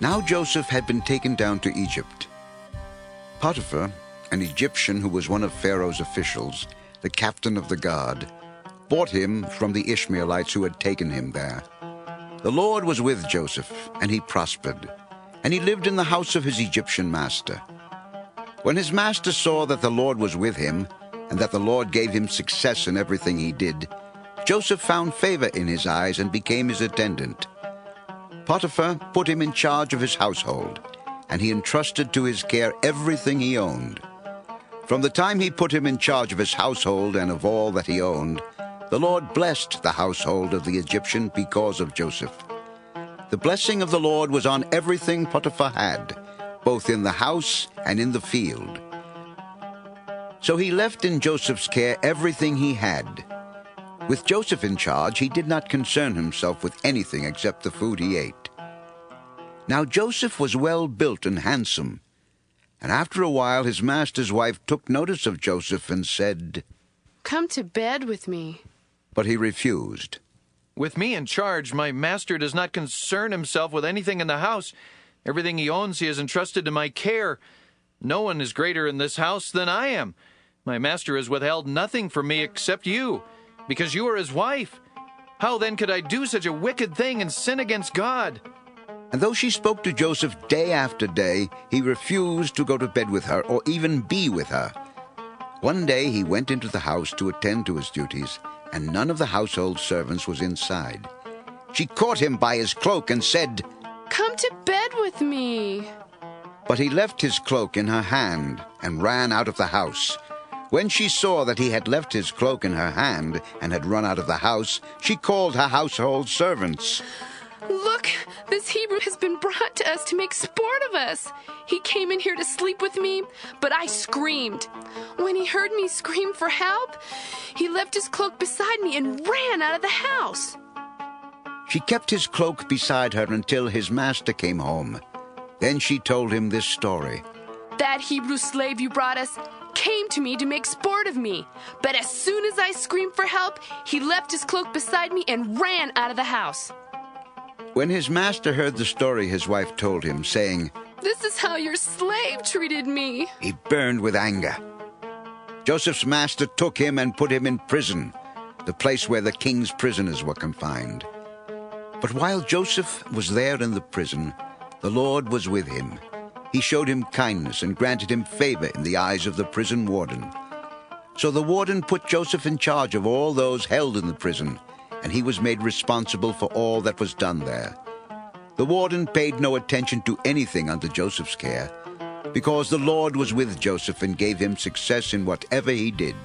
Now Joseph had been taken down to Egypt. Potiphar, an Egyptian who was one of Pharaoh's officials, the captain of the guard, bought him from the Ishmaelites who had taken him there. The Lord was with Joseph, and he prospered, and he lived in the house of his Egyptian master. When his master saw that the Lord was with him, and that the Lord gave him success in everything he did, Joseph found favor in his eyes and became his attendant. Potiphar put him in charge of his household, and he entrusted to his care everything he owned. From the time he put him in charge of his household and of all that he owned, the Lord blessed the household of the Egyptian because of Joseph. The blessing of the Lord was on everything Potiphar had, both in the house and in the field. So he left in Joseph's care everything he had. With Joseph in charge, he did not concern himself with anything except the food he ate. Now Joseph was well built and handsome, and after a while his master's wife took notice of Joseph and said, "Come to bed with me." But he refused. With me in charge, my master does not concern himself with anything in the house. Everything he owns he has entrusted to my care. No one is greater in this house than I am. My master has withheld nothing from me except you, because you are his wife. How then could I do such a wicked thing and sin against God?" And though she spoke to Joseph day after day, he refused to go to bed with her or even be with her. One day he went into the house to attend to his duties, and none of the household servants was inside. She caught him by his cloak and said, "Come to bed with me." But he left his cloak in her hand and ran out of the house. When she saw that he had left his cloak in her hand and had run out of the house, she called her household servants. "Look, this Hebrew has been brought to us to make sport of us. He came in here to sleep with me, but I screamed. When he heard me scream for help, he left his cloak beside me and ran out of the house." She kept his cloak beside her until his master came home. Then she told him this story. "That Hebrew slave you brought us came to me to make sport of me, but as soon as I screamed for help, he left his cloak beside me and ran out of the house." When his master heard the story his wife told him, saying, "This is how your slave treated me," he burned with anger. Joseph's master took him and put him in prison, the place where the king's prisoners were confined. But while Joseph was there in the prison, the Lord was with him. He showed him kindness and granted him favor in the eyes of the prison warden. So the warden put Joseph in charge of all those held in the prison, and he was made responsible for all that was done there. The warden paid no attention to anything under Joseph's care, because the Lord was with Joseph and gave him success in whatever he did.